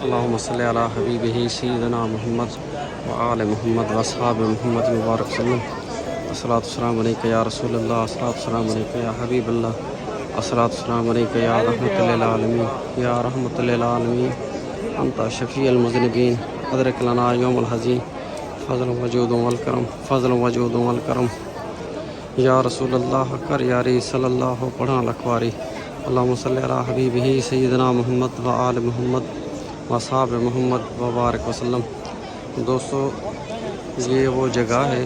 اللہم صلی علی حبیبہ سیدنا محمد وآل محمد واصحاب محمد مبارک وسلم۔ الصلاۃ والسلام علیک یا رسول اللہ، الصلاۃ والسلام علیک یا حبیب اللہ، الصلاۃ والسلام علیک یا رحمۃ للعالمین یا رحمۃ للعالمین، انت شفیع المذنبین، ادرک لنا یوم الحزین، فضل وجود والکرم، فضل وجود والکرم، یا رسول اللہ کر یاری صلی اللہ پڑھا لکھواری۔ اللہم صلی علی حبیبہ سیدنا محمد وآل محمد واصحاب محمد وبارک وسلم۔ دوستو، یہ وہ جگہ ہے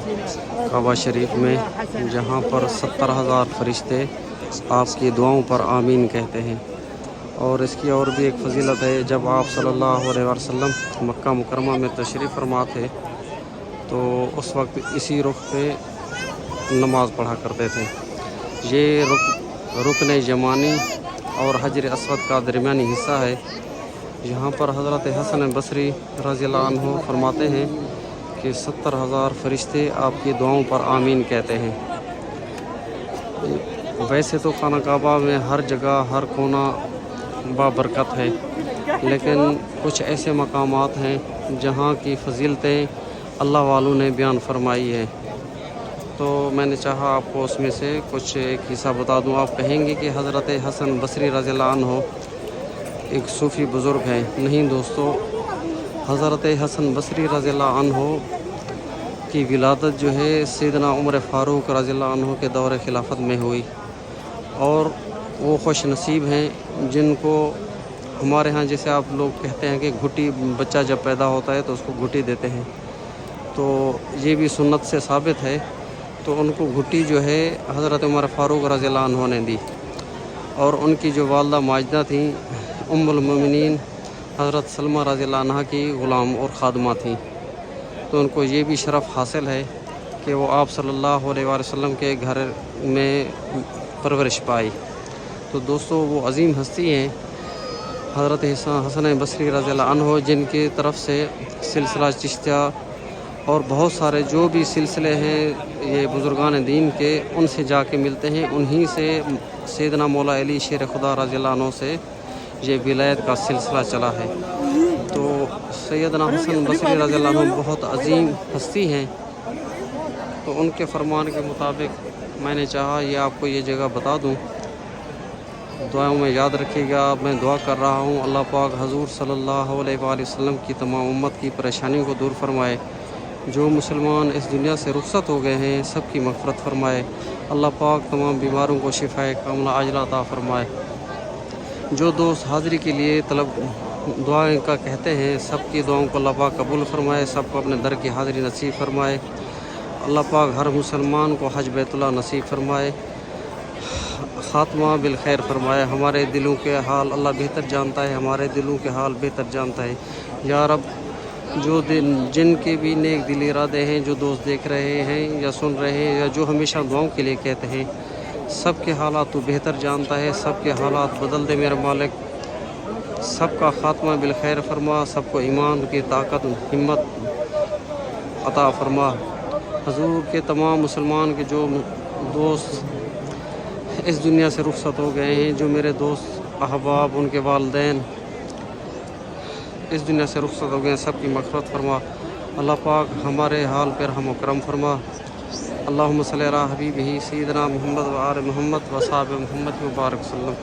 کعبہ شریف میں جہاں پر 70,000 فرشتے آپ کی دعاؤں پر آمین کہتے ہیں، اور اس کی اور بھی ایک فضیلت ہے۔ جب آپ صلی اللہ علیہ وسلم مکہ مکرمہ میں تشریف فرما تھے تو اس وقت اسی رخ پہ نماز پڑھا کرتے تھے۔ یہ رکن یمانی اور حجر اسود کا درمیانی حصہ ہے۔ یہاں پر حضرت حسن بصری رضی اللہ عنہ فرماتے ہیں کہ 70,000 فرشتے آپ کی دعاؤں پر آمین کہتے ہیں۔ ویسے تو خانہ کعبہ میں ہر جگہ ہر کونا بابرکت ہے، لیکن کچھ ایسے مقامات ہیں جہاں کی فضیلتیں اللہ والوں نے بیان فرمائی ہیں، تو میں نے چاہا آپ کو اس میں سے کچھ ایک حصہ بتا دوں۔ آپ کہیں گے کہ حضرت حسن بصری رضی اللہ عنہ ایک صوفی بزرگ ہیں۔ نہیں دوستو، حضرت حسن بصری رضی اللہ عنہ کی ولادت جو ہے سیدنا عمر فاروق رضی اللہ عنہ کے دور خلافت میں ہوئی، اور وہ خوش نصیب ہیں جن کو ہمارے ہاں جیسے آپ لوگ کہتے ہیں کہ گھٹی، بچہ جب پیدا ہوتا ہے تو اس کو گھٹی دیتے ہیں، تو یہ بھی سنت سے ثابت ہے۔ تو ان کو گھٹی جو ہے حضرت عمر فاروق رضی اللہ عنہ نے دی، اور ان کی جو والدہ ماجدہ تھیں ام المومنین حضرت سلمہ رضی اللہ عنہ کی غلام اور خادمہ تھیں، تو ان کو یہ بھی شرف حاصل ہے کہ وہ آپ صلی اللہ علیہ وسلم کے گھر میں پرورش پائی۔ تو دوستو، وہ عظیم ہستی ہیں حضرت حسن بصری رضی اللہ عنہ، جن کی طرف سے سلسلہ چشتیہ اور بہت سارے جو بھی سلسلے ہیں یہ بزرگان دین کے، ان سے جا کے ملتے ہیں۔ انہی سے سیدنا مولا علی شیر خدا رضی اللہ عنہ سے یہ ولایت کا سلسلہ چلا ہے۔ تو سیدنا حسن بصری رضی اللہ عنہ بہت عظیم ہستی ہیں، تو ان کے فرمان کے مطابق میں نے چاہا یہ آپ کو یہ جگہ بتا دوں۔ دعاؤں میں یاد رکھیے گا، میں دعا کر رہا ہوں اللہ پاک حضور صلی اللہ علیہ وآلہ وسلم کی تمام امت کی پریشانیوں کو دور فرمائے۔ جو مسلمان اس دنیا سے رخصت ہو گئے ہیں سب کی مغفرت فرمائے۔ اللہ پاک تمام بیماروں کو شفائے کاملہ عاجلہ عطا فرمائے۔ جو دوست حاضری کے لیے دعائیں کا کہتے ہیں، سب کی دعاؤں کو اللہ پاک قبول فرمائے، سب کو اپنے در کی حاضری نصیب فرمائے۔ اللہ پاک ہر مسلمان کو حج بیت اللہ نصیب فرمائے، خاتمہ بالخیر فرمائے۔ ہمارے دلوں کے حال اللہ بہتر جانتا ہے، ہمارے دلوں کے حال بہتر جانتا ہے۔ یا رب، جن کے بھی نیک دل ارادے ہیں، جو دوست دیکھ رہے ہیں یا سن رہے ہیں یا جو ہمیشہ دعاؤں کے لیے کہتے ہیں، سب کے حالات تو بہتر جانتا ہے، سب کے حالات بدل دے میرے مالک، سب کا خاتمہ بالخیر فرما، سب کو ایمان کی طاقت ہمت عطا فرما۔ حضور کے تمام مسلمان کے جو دوست اس دنیا سے رخصت ہو گئے ہیں، جو میرے دوست احباب، ان کے والدین اس دنیا سے رخصت ہو گئے ہیں، سب کی مغفرت فرما۔ اللہ پاک ہمارے حال پر رحم و کرم فرما۔ اللہم صلی علی حبیبہ سیدنا محمد وآل محمد وصحاب محمد مبارک وسلم۔